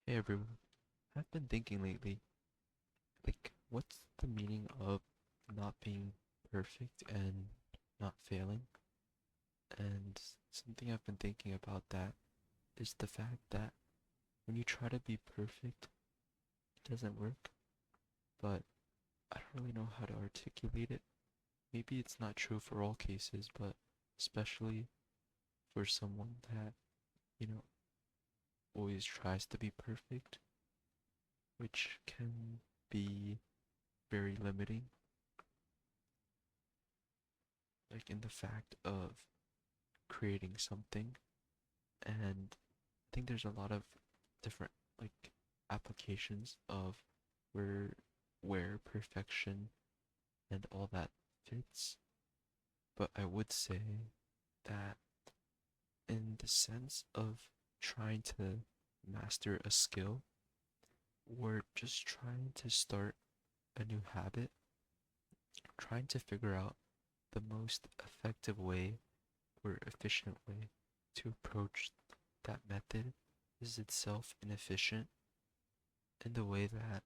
Hey everyone, I've been thinking lately, what's the meaning of not being perfect and not failing? And something I've been thinking about that is the fact that when you try to be perfect, it doesn't work, but I don't really know how to articulate it. Maybe it's not true for all cases, but especially for someone that, you know, always tries to be perfect, which can be very limiting, like in the fact of creating something. And I think there's a lot of different like applications of where where perfection and all that fits. But I would say that in the sense of trying to master a skill or just trying to start a new habit, trying to figure out the most effective way or efficient way to approach that method is itself inefficient in the way that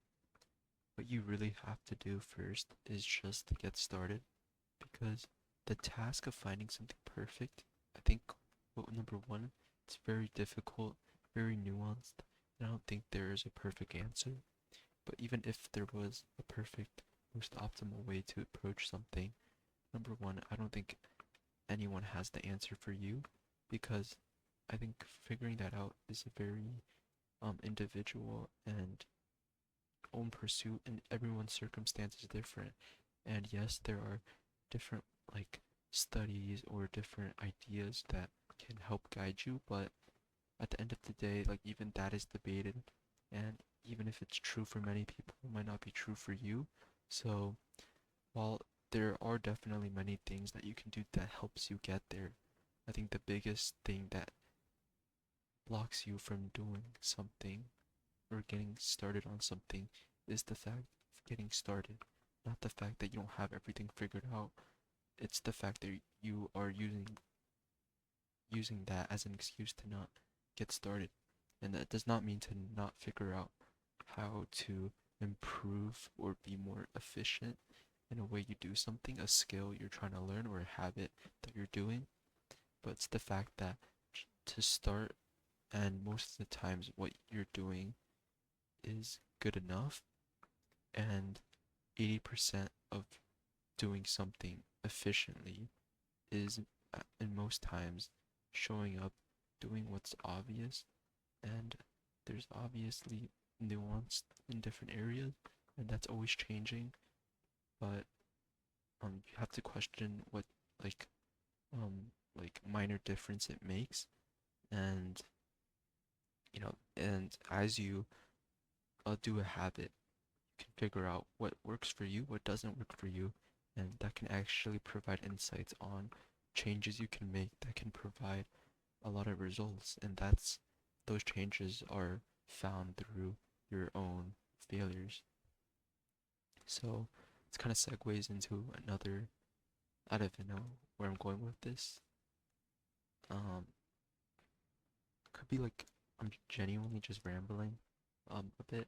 what you really have to do first is just to get started, because the task of finding something perfect, I think, well, number one, it's very difficult, very nuanced, and I don't think there is a perfect answer. But even if there was a perfect, most optimal way to approach something, number one, I don't think anyone has the answer for you, because I think figuring that out is a very individual and own pursuit, and everyone's circumstance is different. And yes, there are different like studies or different ideas that can help guide you, but at the end of the day, like even that is debated, and even if it's true for many people, it might not be true for you. So while there are definitely many things that you can do that helps you get there, I think the biggest thing that blocks you from doing something or getting started on something is the fact of getting started, not the fact that you don't have everything figured out. It's the fact that you are using that as an excuse to not get started. And that does not mean to not figure out how to improve or be more efficient in a way you do something, a skill you're trying to learn or a habit that you're doing. But it's the fact that to start, and most of the times what you're doing is good enough, and 80% of doing something efficiently is, in most times, showing up, doing what's obvious, and there's obviously nuance in different areas, and that's always changing. But you have to question what like minor difference it makes, and and as you do a habit, you can figure out what works for you, what doesn't work for you, and that can actually provide insights on changes you can make that can provide a lot of results. And those changes are found through your own failures. So it's kind of segues into another, I don't even know where I'm going with this. Um, could be like I'm genuinely just rambling a bit,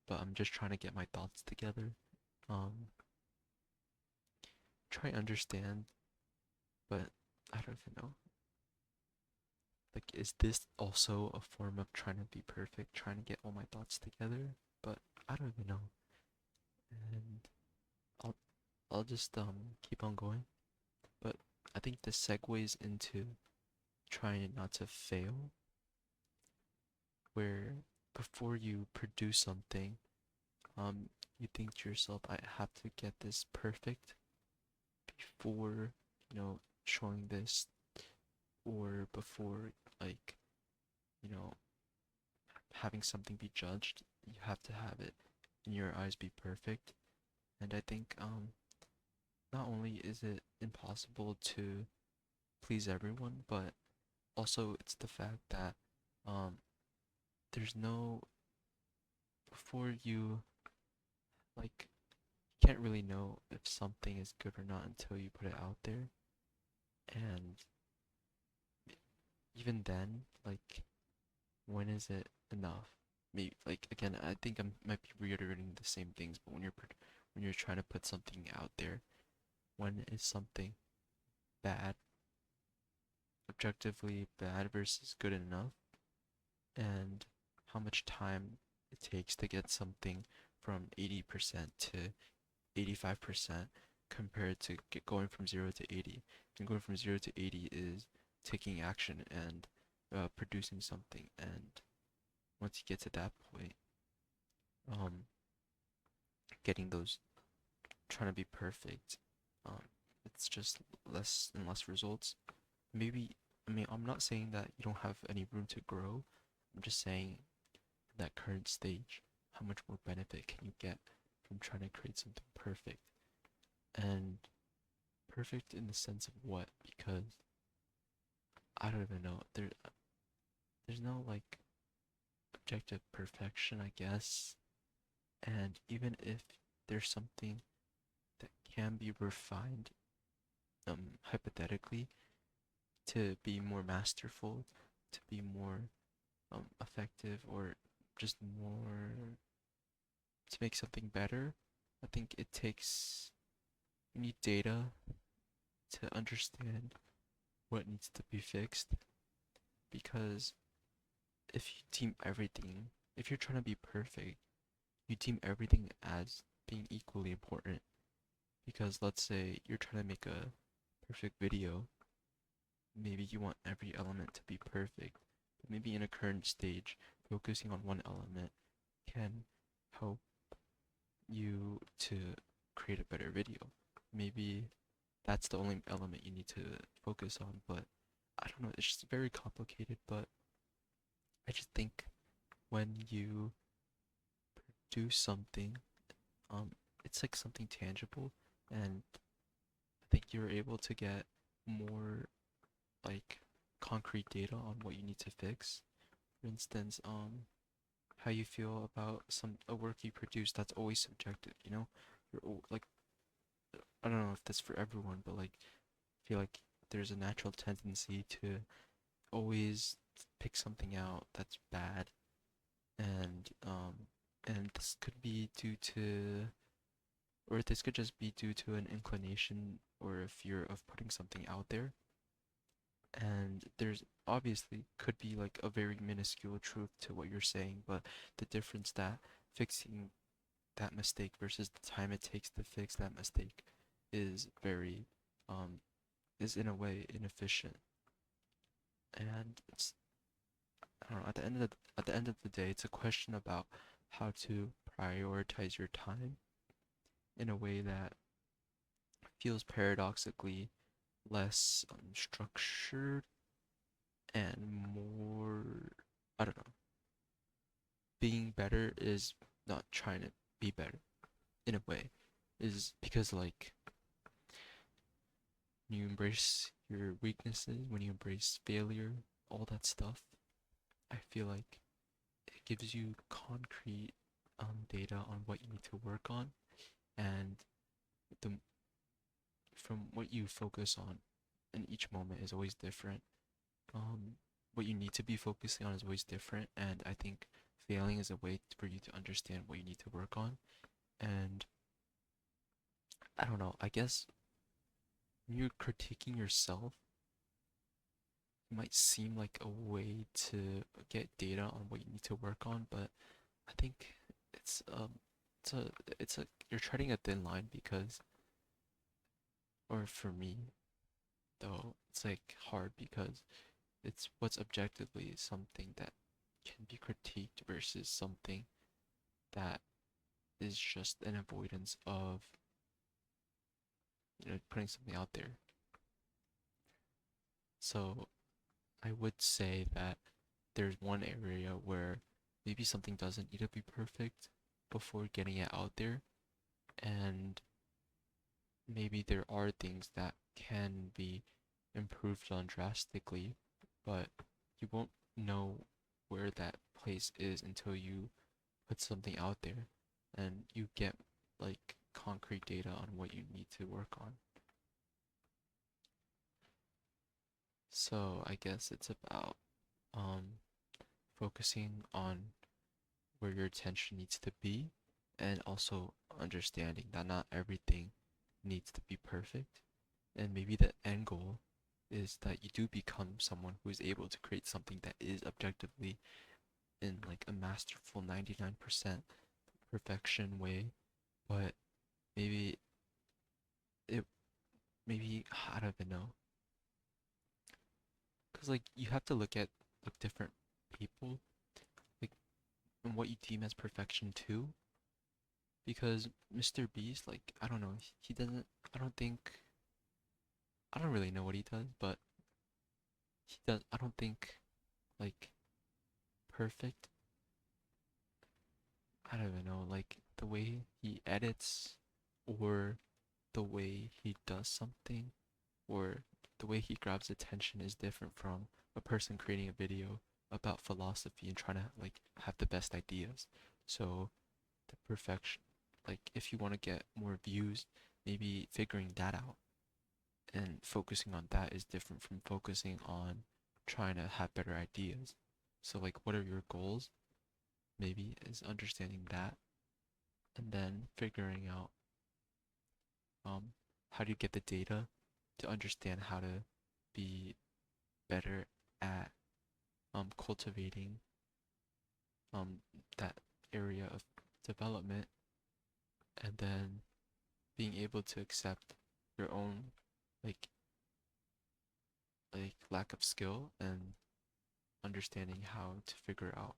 but I'm just trying to get my thoughts together. Um, try to understand, but I don't even know. Like, is this also a form of trying to be perfect, trying to get all my thoughts together? But I don't even know. And I'll I'll just keep on going. But I think this segues into trying not to fail, where before you produce something, you think to yourself, I have to get this perfect before, showing this, or before, like, you know, having something be judged, you have to have it in your eyes be perfect. And I think not only is it impossible to please everyone, but also it's the fact that um there's no before you like you can't really know if something is good or not until you put it out there. And even then, like, when is it enough? maybe like again, I think I might be reiterating the same things, but when you're trying to put something out there, when is something bad, objectively bad versus good enough, and how much time it takes to get something from 80% to 85% compared to going from 0 to 80. And going from 0 to 80 is taking action and producing something. And once you get to that point, um, getting those, trying to be perfect, um, it's just less and less results. Maybe, I mean, I'm not saying that you don't have any room to grow. I'm just saying that current stage, how much more benefit can you get from trying to create something perfect? And perfect in the sense of what? Because I don't even know. There's no like objective perfection, I guess. And even if there's something that can be refined, hypothetically, to be more masterful, to be more effective, or just more to make something better, I think it takes you need data to understand what needs to be fixed. Because if you deem everything, if you're trying to be perfect, you deem everything as being equally important. Because let's say you're trying to make a perfect video, maybe you want every element to be perfect, but maybe in a current stage, focusing on one element can help you to create a better video. Maybe that's the only element you need to focus on, but I don't know, it's just very complicated, but I just think when you do something, um, it's like something tangible, and I think you're able to get more like concrete data on what you need to fix. For instance, how you feel about some a work you produce, that's always subjective, you know? Like I don't know if that's for everyone, but like I feel like there's a natural tendency to always pick something out that's bad, and this could be due to, or this could just be due to an inclination or a fear of putting something out there. And there's obviously could be like a very minuscule truth to what you're saying, but the difference that fixing that mistake versus the time it takes to fix that mistake is very um is in a way inefficient. And it's, I don't know, at the end of the day, it's a question about how to prioritize your time in a way that feels paradoxically less structured and more, I don't know. Being better is not trying to be better in a way, is because like when you embrace your weaknesses, when you embrace failure, all that stuff, I feel like it gives you concrete data on what you need to work on, and the from what you focus on in each moment is always different. What you need to be focusing on is always different, and I think failing is a way for you to understand what you need to work on. And I don't know, I guess when you're critiquing yourself, it might seem like a way to get data on what you need to work on, but I think it's it's a it's a you're treading a thin line because, or for me though, it's like hard because it's what's objectively something that can be critiqued versus something that is just an avoidance of, putting something out there. So I would say that there's one area where maybe something doesn't need to be perfect before getting it out there, and maybe there are things that can be improved on drastically, but you won't know where that place is until you put something out there and you get like concrete data on what you need to work on. So I guess it's about um focusing on where your attention needs to be, and also understanding that not everything needs to be perfect. And maybe the end goal is that you do become someone who is able to create something that is objectively in like a masterful 99% perfection way, but maybe it maybe I don't even know. Cause like you have to look at like different people, like and what you deem as perfection too. Because Mr. Beast, like I don't know, he doesn't. I don't think. I don't really know what he does, but he does. I don't think like perfect. I don't even know, like the way he edits, or the way he does something, or the way he grabs attention is different from a person creating a video about philosophy and trying to like have the best ideas. So the perfection, like if you want to get more views, maybe figuring that out and focusing on that is different from focusing on trying to have better ideas. So like what are your goals? Maybe is understanding that and then figuring out um how do you get the data to understand how to be better at cultivating um that area of development, and then being able to accept your own like lack of skill and understanding how to figure out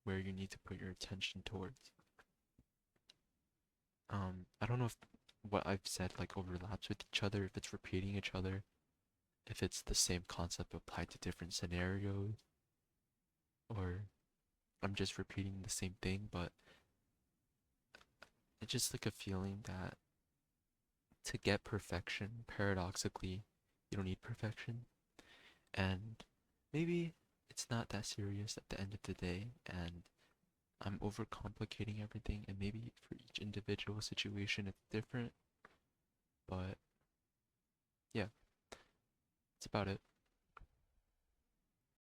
where you need to put your attention towards. I don't know if what I've said like overlaps with each other, if it's repeating each other, if it's the same concept applied to different scenarios, or I'm just repeating the same thing, but it's just like a feeling that to get perfection, paradoxically, you don't need perfection. And maybe it's not that serious at the end of the day, and I'm overcomplicating everything, and maybe for each individual situation it's different, but yeah, that's about it.